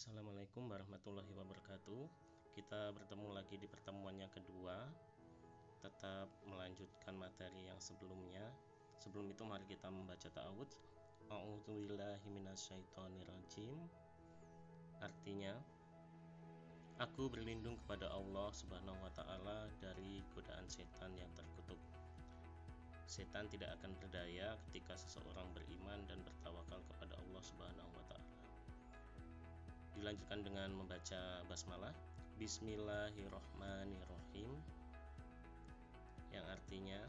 Assalamualaikum warahmatullahi wabarakatuh. Kita bertemu lagi di pertemuan yang kedua, tetap melanjutkan materi yang sebelumnya. Sebelum itu mari kita membaca ta'awudz. A'udzubillahi minasyaitonirrajim. Artinya, aku berlindung kepada Allah Subhanahu wa taala dari godaan setan yang terkutuk. Setan tidak akan berdaya ketika seseorang beriman dan bertawakal kepada Allah Subhanahu wa taala. Dilanjutkan dengan membaca basmalah. Bismillahirrohmanirrohim, yang artinya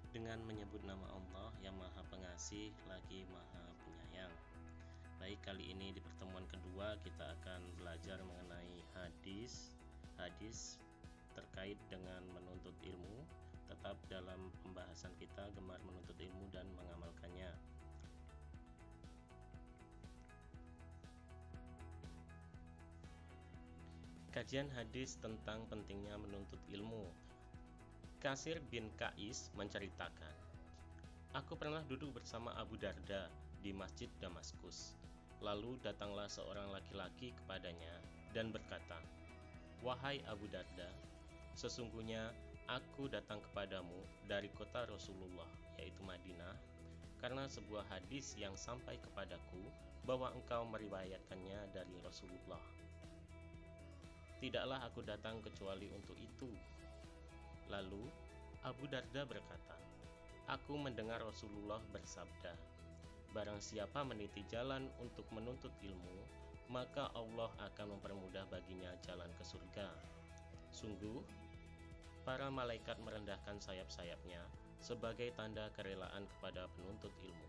dengan menyebut nama Allah yang Maha Pengasih lagi Maha Penyayang. Baik, kali ini di pertemuan kedua kita akan belajar mengenai hadis terkait dengan menuntut ilmu. Tetap dalam pembahasan kita gemar menuntut ilmu dan mengamalkannya. Kajian hadis tentang pentingnya menuntut ilmu. Kasir bin Kais menceritakan, aku pernah duduk bersama Abu Darda di Masjid Damaskus. Lalu datanglah seorang laki-laki kepadanya dan berkata, wahai Abu Darda, sesungguhnya aku datang kepadamu dari kota Rasulullah, yaitu Madinah, karena sebuah hadis yang sampai kepadaku bahwa engkau meriwayatkannya dari Rasulullah. Tidaklah aku datang kecuali untuk itu. Lalu Abu Darda berkata, aku mendengar Rasulullah bersabda, barang siapa meniti jalan untuk menuntut ilmu, maka Allah akan mempermudah baginya jalan ke surga. Sungguh, para malaikat merendahkan sayap-sayapnya sebagai tanda kerelaan kepada penuntut ilmu.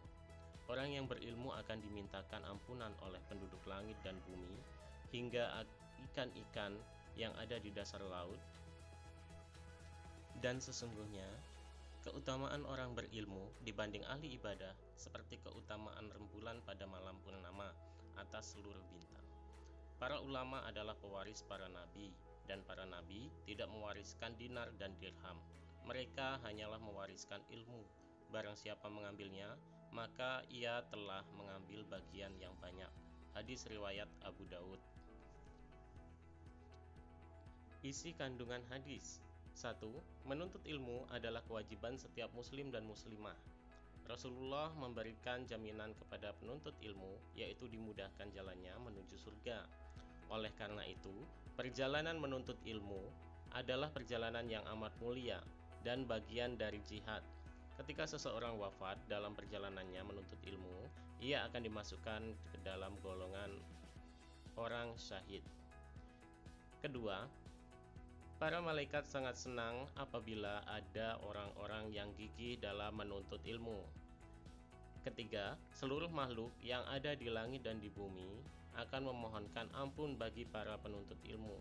Orang yang berilmu akan dimintakan ampunan oleh penduduk langit dan bumi, hingga ikan-ikan yang ada di dasar laut. Dan sesungguhnya keutamaan orang berilmu dibanding ahli ibadah seperti keutamaan rembulan pada malam purnama atas seluruh bintang. Para ulama adalah pewaris para nabi, dan para nabi tidak mewariskan dinar dan dirham. Mereka hanyalah mewariskan ilmu. Barang siapa mengambilnya, maka ia telah mengambil bagian yang banyak. Hadis riwayat Abu Daud. Isi kandungan hadis. 1. Menuntut ilmu adalah kewajiban setiap muslim dan muslimah. Rasulullah memberikan jaminan kepada penuntut ilmu, yaitu dimudahkan jalannya menuju surga. Oleh karena itu, perjalanan menuntut ilmu adalah perjalanan yang amat mulia dan bagian dari jihad. Ketika seseorang wafat dalam perjalanannya menuntut ilmu, ia akan dimasukkan ke dalam golongan orang syahid. Kedua, para malaikat sangat senang apabila ada orang-orang yang gigih dalam menuntut ilmu. Ketiga, seluruh makhluk yang ada di langit dan di bumi akan memohonkan ampun bagi para penuntut ilmu.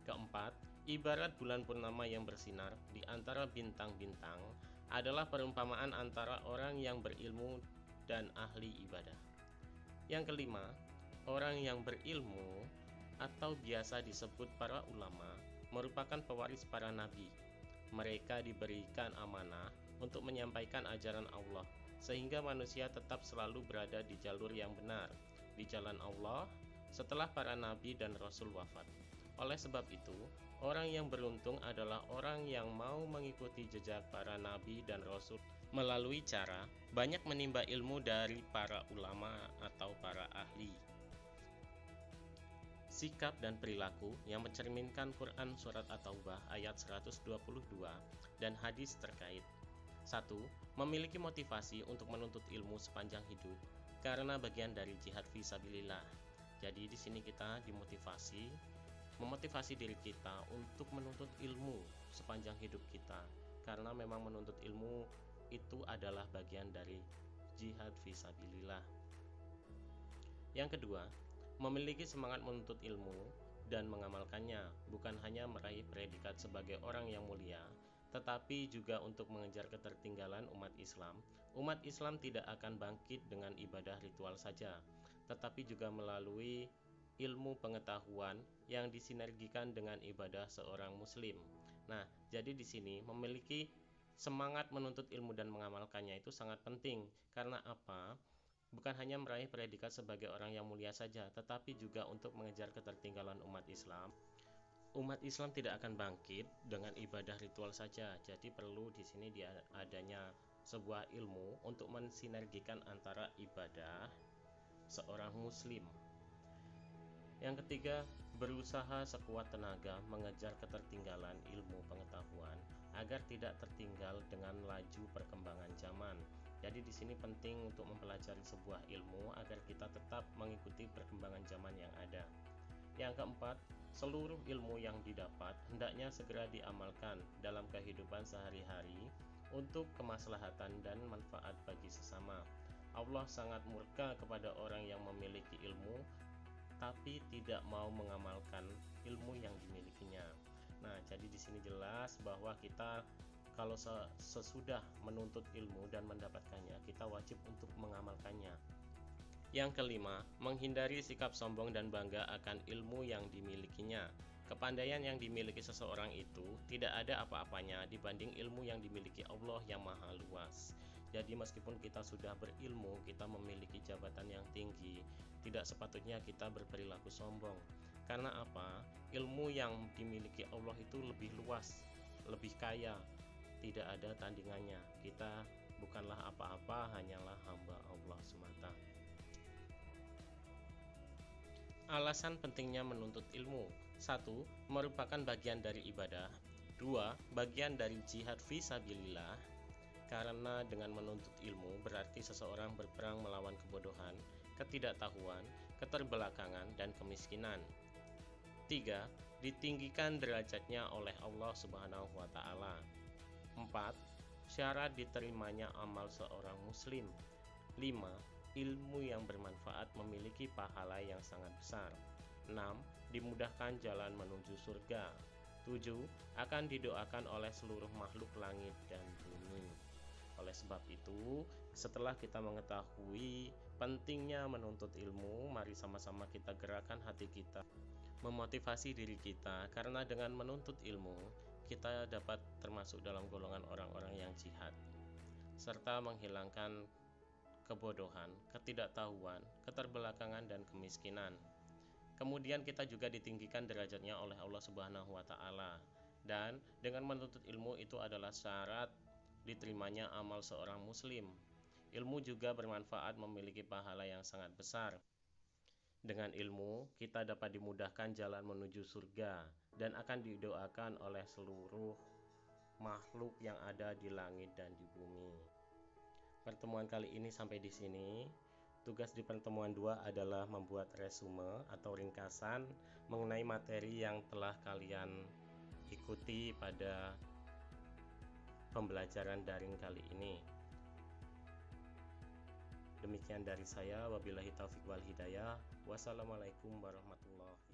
Keempat, ibarat bulan purnama yang bersinar di antara bintang-bintang adalah perumpamaan antara orang yang berilmu dan ahli ibadah. Yang kelima, orang yang berilmu atau biasa disebut para ulama merupakan pewaris para nabi. Mereka diberikan amanah untuk menyampaikan ajaran Allah, sehingga manusia tetap selalu berada di jalur yang benar, di jalan Allah, setelah para nabi dan rasul wafat. Oleh sebab itu, orang yang beruntung adalah orang yang mau mengikuti jejak para nabi dan rasul melalui cara banyak menimba ilmu dari para ulama atau para ahli. Sikap dan perilaku yang mencerminkan Quran Surat At-Taubah ayat 122 dan hadis terkait. 1. Memiliki motivasi untuk menuntut ilmu sepanjang hidup karena bagian dari jihad fisabilillah. Jadi di sini kita memotivasi diri kita untuk menuntut ilmu sepanjang hidup kita, karena memang menuntut ilmu itu adalah bagian dari jihad fisabilillah. Yang kedua, memiliki semangat menuntut ilmu dan mengamalkannya, bukan hanya meraih predikat sebagai orang yang mulia, tetapi juga untuk mengejar ketertinggalan umat Islam. Umat Islam tidak akan bangkit dengan ibadah ritual saja, tetapi juga melalui ilmu pengetahuan yang disinergikan dengan ibadah seorang muslim. Nah, jadi di sini memiliki semangat menuntut ilmu dan mengamalkannya itu sangat penting. Karena apa? bukan hanya meraih predikat sebagai orang yang mulia saja, tetapi juga untuk mengejar ketertinggalan umat Islam. Umat Islam tidak akan bangkit dengan ibadah ritual saja, jadi perlu di sini adanya sebuah ilmu untuk mensinergikan antara ibadah seorang muslim. Yang ketiga, berusaha sekuat tenaga mengejar ketertinggalan ilmu pengetahuan agar tidak tertinggal dengan laju perkembangan zaman. Jadi di sini penting untuk mempelajari sebuah ilmu agar kita tetap mengikuti perkembangan zaman yang ada. Yang keempat, seluruh ilmu yang didapat hendaknya segera diamalkan dalam kehidupan sehari-hari untuk kemaslahatan dan manfaat bagi sesama. Allah sangat murka kepada orang yang memiliki ilmu tapi tidak mau mengamalkan ilmu yang dimilikinya. Nah, jadi di sini jelas bahwa kita kalau sesudah menuntut ilmu dan mendapatkannya, kita wajib untuk mengamalkannya. Yang kelima, menghindari sikap sombong dan bangga akan ilmu yang dimilikinya. Kepandaian yang dimiliki seseorang itu tidak ada apa-apanya dibanding ilmu yang dimiliki Allah yang maha luas. Jadi meskipun kita sudah berilmu, kita memiliki jabatan yang tinggi, tidak sepatutnya kita berperilaku sombong. Karena apa? Ilmu yang dimiliki Allah itu lebih luas, lebih kaya, tidak ada tandingannya. Kita bukanlah apa-apa, hanyalah hamba Allah semata. Alasan pentingnya menuntut ilmu. 1. Merupakan bagian dari ibadah. 2. Bagian dari jihad fisabilillah. Karena dengan menuntut ilmu berarti seseorang berperang melawan kebodohan, ketidaktahuan, keterbelakangan, dan kemiskinan. 3. Ditinggikan derajatnya oleh Allah Subhanahu wa Ta'ala. 4. Syarat diterimanya amal seorang muslim. 5. Ilmu yang bermanfaat memiliki pahala yang sangat besar. 6. Dimudahkan jalan menuju surga. 7. Akan didoakan oleh seluruh makhluk langit dan bumi. Oleh sebab itu, setelah kita mengetahui pentingnya menuntut ilmu, mari sama-sama kita gerakkan hati kita, memotivasi diri kita, karena dengan menuntut ilmu, kita dapat termasuk dalam golongan orang-orang yang jihad, serta menghilangkan kebodohan, ketidaktahuan, keterbelakangan, dan kemiskinan. Kemudian kita juga ditinggikan derajatnya oleh Allah Subhanahu wa Ta'ala. Dan dengan menuntut ilmu itu adalah syarat diterimanya amal seorang muslim. Ilmu juga bermanfaat, memiliki pahala yang sangat besar. Dengan ilmu, kita dapat dimudahkan jalan menuju surga dan akan didoakan oleh seluruh makhluk yang ada di langit dan di bumi. Pertemuan kali ini sampai di sini. Tugas di pertemuan 2 adalah membuat resume atau ringkasan mengenai materi yang telah kalian ikuti pada pembelajaran daring kali ini. Demikian dari saya, wabillahi taufiq wal hidayah. Wassalamualaikum warahmatullahi wabarakatuh.